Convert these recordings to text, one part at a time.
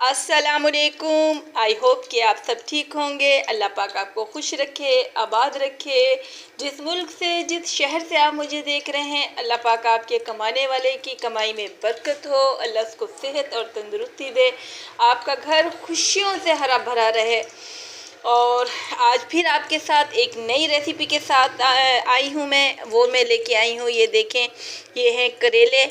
अस्सलाम वालेकुम। I hope कि आप सब ठीक होंगे। अल्लाह पाक आपको खुश रखे, आबाद रखे। जिस मुल्क से, जिस शहर से आप मुझे देख रहे हैं, अल्लाह पाक आपके कमाने वाले की कमाई में बरकत हो। अल्लाह उसको सेहत और तंदुरुस्ती दे, आपका घर खुशियों से हरा भरा रहे। और आज फिर आपके साथ एक नई रेसिपी के साथ आई हूँ मैं लेके आई हूँ। ये देखें, ये हैं करेले।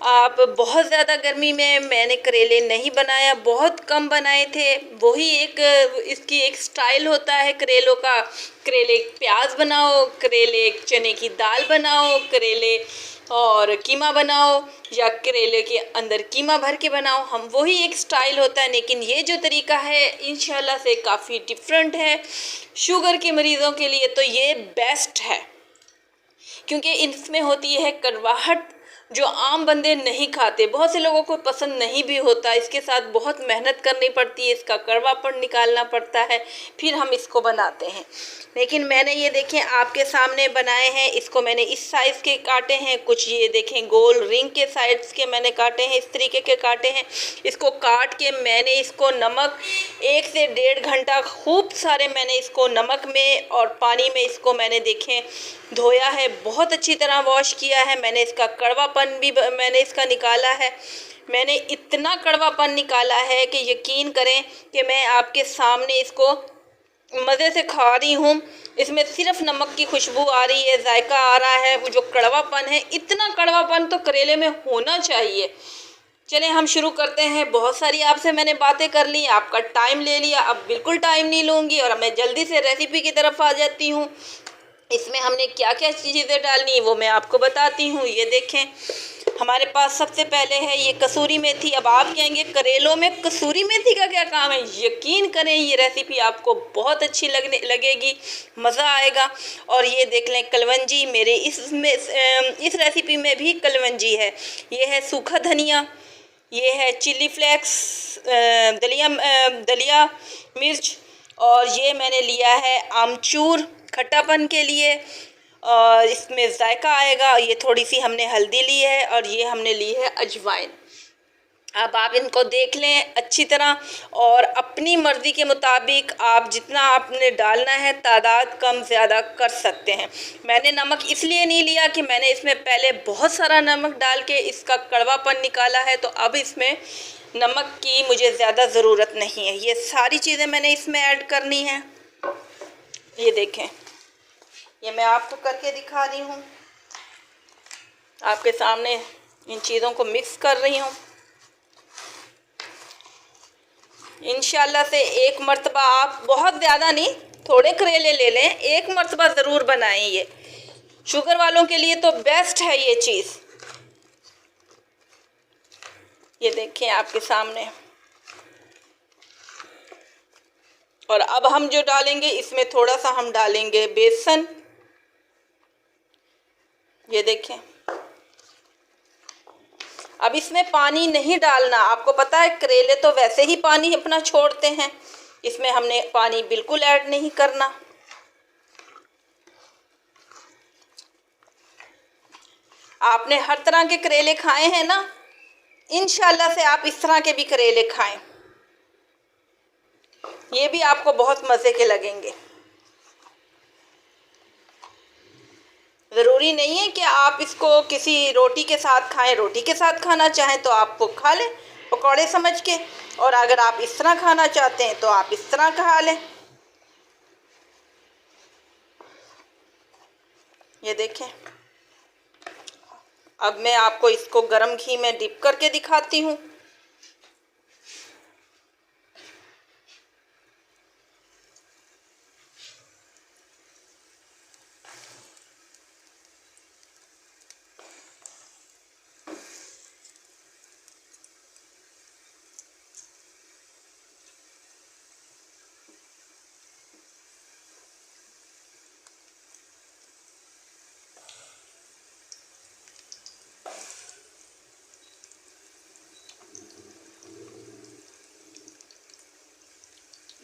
आप बहुत ज़्यादा गर्मी में मैंने करेले नहीं बनाया, बहुत कम बनाए थे। वही एक इसकी एक स्टाइल होता है करेलों का। करेले प्याज बनाओ, करेले चने की दाल बनाओ, करेले और कीमा बनाओ, या करेले के अंदर कीमा भर के बनाओ। हम वही एक स्टाइल होता है, लेकिन ये जो तरीका है इंशाल्लाह से काफ़ी डिफरेंट है। शुगर के मरीज़ों के लिए तो ये बेस्ट है, क्योंकि इसमें होती है कड़वाहट जो आम बंदे नहीं खाते। बहुत से लोगों को पसंद नहीं भी होता। इसके साथ बहुत मेहनत करनी पड़ती है, इसका कड़वापन निकालना पड़ता है, फिर हम इसको बनाते हैं। लेकिन मैंने ये देखें आपके सामने बनाए हैं। इसको मैंने इस साइज़ के काटे हैं, कुछ ये देखें गोल रिंग के साइज़ के मैंने काटे हैं, इस तरीके के काटे हैं। इसको काट के मैंने इसको नमक 1 से 1.5 घंटा खूब सारे मैंने इसको नमक में और पानी में इसको मैंने देखें धोया है, बहुत अच्छी तरह वॉश किया है। मैंने इसका कड़वापन भी मैंने इसका निकाला है। मैंने इतना कड़वापन निकाला है कि यकीन करें कि मैं आपके सामने इसको मज़े से खा रही हूँ। इसमें सिर्फ नमक की खुशबू आ रही है, जायका आ रहा है। वो जो कड़वापन है, इतना कड़वापन तो करेले में होना चाहिए। चलें हम शुरू करते हैं। बहुत सारी आपसे मैंने बातें कर ली, आपका टाइम ले लिया, अब बिल्कुल टाइम नहीं लूँगी और मैं जल्दी से रेसिपी की तरफ आ जाती हूँ। इसमें हमने क्या क्या चीज़ें डालनी वो मैं आपको बताती हूँ। ये देखें, हमारे पास सबसे पहले है ये कसूरी मेथी। अब आप कहेंगे करेलों में कसूरी मेथी का क्या काम है? यकीन करें ये रेसिपी आपको बहुत अच्छी लगेगी, मज़ा आएगा। और ये देख लें कलवंजी, मेरे इस रेसिपी में भी कलवंजी है। ये है सूखा धनिया, ये है चिली फ्लेक्स, दलिया मिर्च, और ये मैंने लिया है आमचूर खट्टापन के लिए, और इसमें जायका आएगा। ये थोड़ी सी हमने हल्दी ली है, और ये हमने ली है अजवाइन। अब आप इनको देख लें अच्छी तरह, और अपनी मर्ज़ी के मुताबिक आप जितना आपने डालना है तादाद कम ज़्यादा कर सकते हैं। मैंने नमक इसलिए नहीं लिया कि मैंने इसमें पहले बहुत सारा नमक डाल के इसका कड़वापन निकाला है, तो अब इसमें नमक की मुझे ज़्यादा ज़रूरत नहीं है। ये सारी चीज़ें मैंने इसमें ऐड करनी है। ये देखें, ये मैं आपको करके दिखा रही हूँ, आपके सामने इन चीज़ों को मिक्स कर रही हूँ। इंशाल्लाह से एक मर्तबा, आप बहुत ज़्यादा नहीं, थोड़े करेले ले लें, एक मर्तबा ज़रूर बनाएं। ये शुगर वालों के लिए तो बेस्ट है ये चीज़। ये देखें आपके सामने। और अब हम जो डालेंगे इसमें थोड़ा सा हम डालेंगे बेसन। ये देखें, अब इसमें पानी नहीं डालना। आपको पता है करेले तो वैसे ही पानी अपना छोड़ते हैं, इसमें हमने पानी बिल्कुल ऐड नहीं करना। आपने हर तरह के करेले खाए हैं ना, इंशाल्लाह से आप इस तरह के भी करेले खाएं, ये भी आपको बहुत मज़े के लगेंगे। ज़रूरी नहीं है कि आप इसको किसी रोटी के साथ खाएं। रोटी के साथ खाना चाहें तो आप वो खा लें पकौड़े समझ के, और अगर आप इस तरह खाना चाहते हैं तो आप इस तरह खा लें। ये देखें, अब मैं आपको इसको गरम घी में डिप करके दिखाती हूँ।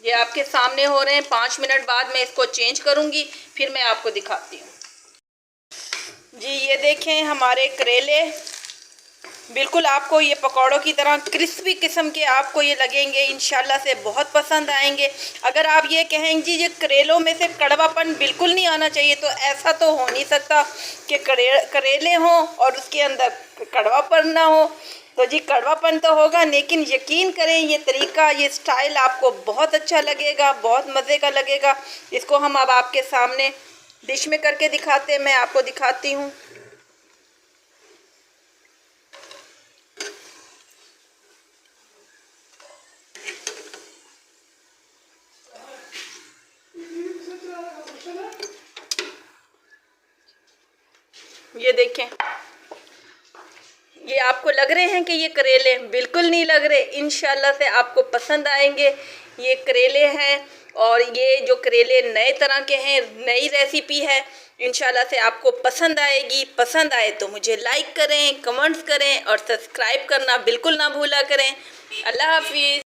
ये आपके सामने हो रहे हैं। 5 मिनट बाद मैं इसको चेंज करूँगी, फिर मैं आपको दिखाती हूँ। जी ये देखें हमारे करेले बिल्कुल आपको ये पकौड़ों की तरह क्रिस्पी किस्म के आपको ये लगेंगे, इंशाल्लाह से बहुत पसंद आएंगे। अगर आप ये कहें जी ये करेलों में से कड़वापन बिल्कुल नहीं आना चाहिए, तो ऐसा तो हो नहीं सकता कि करेले हों और उसके अंदर कड़वापन ना हो। तो जी कड़वापन तो होगा, लेकिन यकीन करें ये तरीका, ये स्टाइल आपको बहुत अच्छा लगेगा, बहुत मज़े का लगेगा। इसको हम अब आपके सामने डिश में करके दिखाते हैं, मैं आपको दिखाती हूँ। ये देखें, ये आपको लग रहे हैं कि ये करेले, बिल्कुल नहीं लग रहे। इंशाल्लाह से आपको पसंद आएंगे। ये करेले हैं और ये जो करेले नए तरह के हैं, नई रेसिपी है, इंशाल्लाह से आपको पसंद आएगी। पसंद आए तो मुझे लाइक करें, कमेंट्स करें और सब्सक्राइब करना बिल्कुल ना भूला करें। अल्लाह हाफिज़।